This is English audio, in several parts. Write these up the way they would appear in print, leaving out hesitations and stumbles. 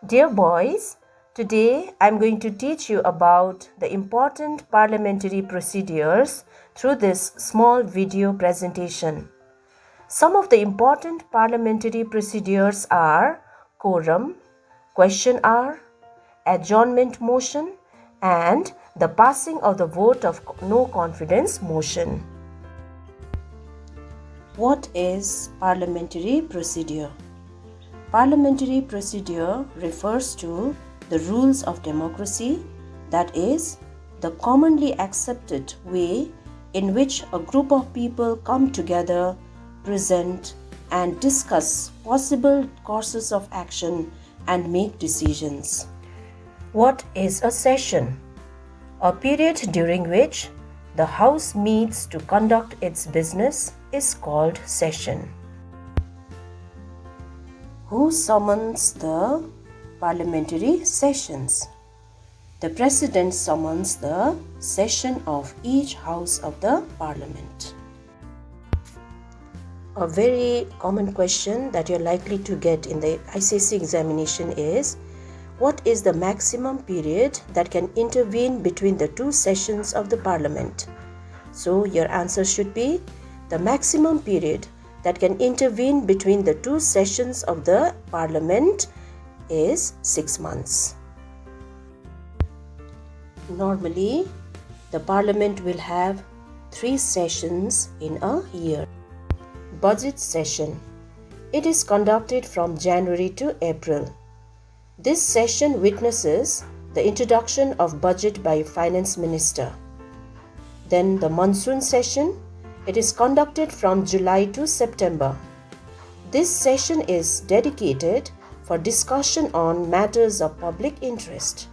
Dear boys, today I'm going to teach you about the important parliamentary procedures through this small video presentation. Some of the important parliamentary procedures are quorum, question hour, adjournment motion, and the passing of the vote of no confidence motion. What is parliamentary procedure? Parliamentary procedure refers to the rules of democracy, that is, the commonly accepted way in which a group of people come together, present, and discuss possible courses of action and make decisions. What is a session? A period during which the House meets to conduct its business is called session. Who summons the parliamentary sessions? The President summons the session of each house of the Parliament. A very common question that you're likely to get in the ICSE examination is, what is the maximum period that can intervene between the two sessions of the Parliament? So your answer should be, the maximum period that can intervene between the two sessions of the Parliament is 6 months. Normally, the Parliament will have 3 sessions in a year. Budget session. It is conducted from January to April. This session witnesses the introduction of budget by Finance Minister. Then the monsoon session. It is conducted from July to September. This session is dedicated for discussion on matters of public interest.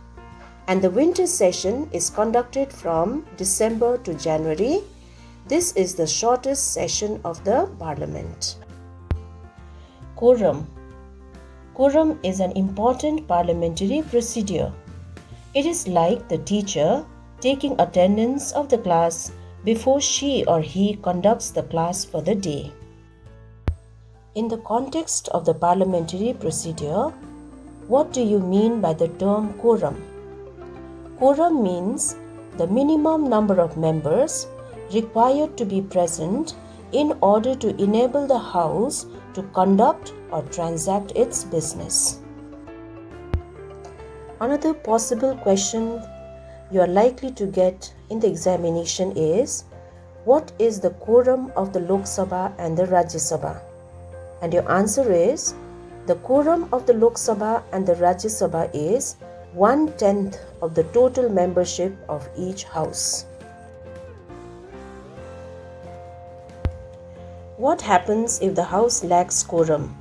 And the winter session is conducted from December to January. This is the shortest session of the Parliament. Quorum. Quorum is an important parliamentary procedure. It is like the teacher taking attendance of the class before she or he conducts the class for the day. In the context of the parliamentary procedure, what do you mean by the term quorum? Quorum means the minimum number of members required to be present in order to enable the House to conduct or transact its business. Another possible question you are likely to get in the examination is, what is the quorum of the Lok Sabha and the Rajya Sabha? And your answer is, the quorum of the Lok Sabha and the Rajya Sabha is 1/10 of the total membership of each house. What happens if the house lacks quorum?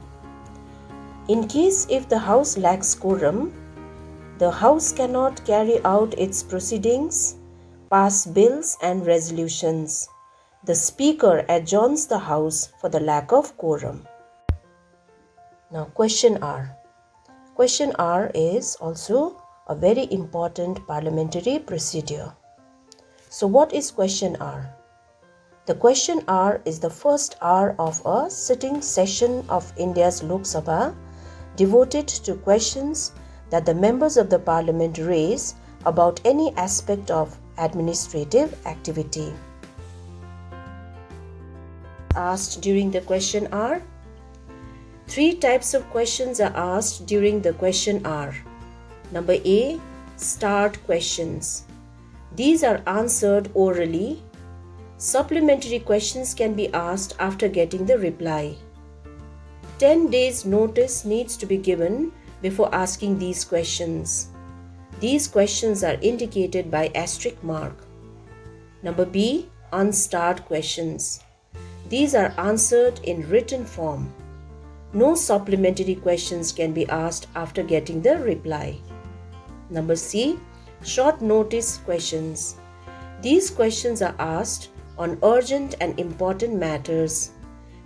In case if the house lacks quorum, the House cannot carry out its proceedings, pass bills and resolutions. The Speaker adjourns the House for the lack of quorum. Now, question R. Question R is also a very important parliamentary procedure. So, what is question R? The question hour is the first hour of a sitting session of India's Lok Sabha devoted to questions that the members of the Parliament raise about any aspect of administrative activity. Asked during the question hour. 3 types of questions are asked during the question hour. Number A, start questions. These are answered orally. Supplementary questions can be asked after getting the reply. 10 days notice needs to be given before asking these questions. These questions are indicated by asterisk mark. Number B, unstart questions. These are answered in written form. No supplementary questions can be asked after getting the reply. Number C, short notice questions. These questions are asked on urgent and important matters.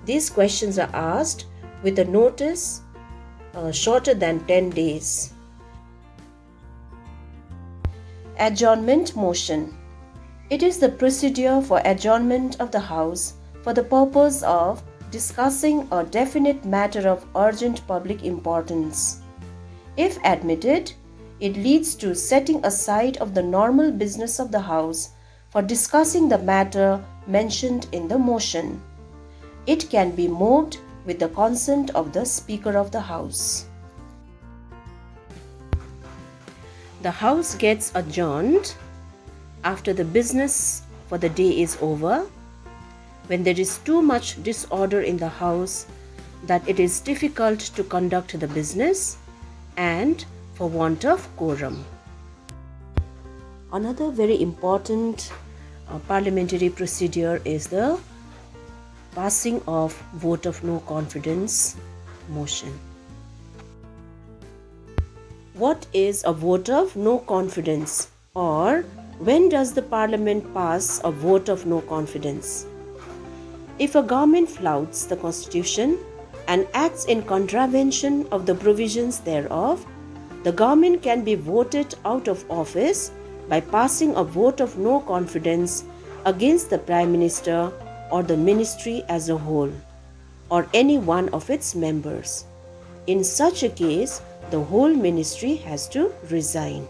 These questions are asked with a notice shorter than 10 days. Adjournment motion. It is the procedure for adjournment of the House for the purpose of discussing a definite matter of urgent public importance. If admitted, it leads to setting aside of the normal business of the House for discussing the matter mentioned in the motion. It can be moved with the consent of the Speaker of the House. The House gets adjourned after the business for the day is over, when there is too much disorder in the House that it is difficult to conduct the business, and for want of quorum. Another very important parliamentary procedure is the passing of vote of no confidence motion. What is a vote of no confidence, or when does the Parliament pass a vote of no confidence? If a government flouts the Constitution and acts in contravention of the provisions thereof, the government can be voted out of office by passing a vote of no confidence against the Prime Minister or the ministry as a whole, or any one of its members. In such a case, the whole ministry has to resign.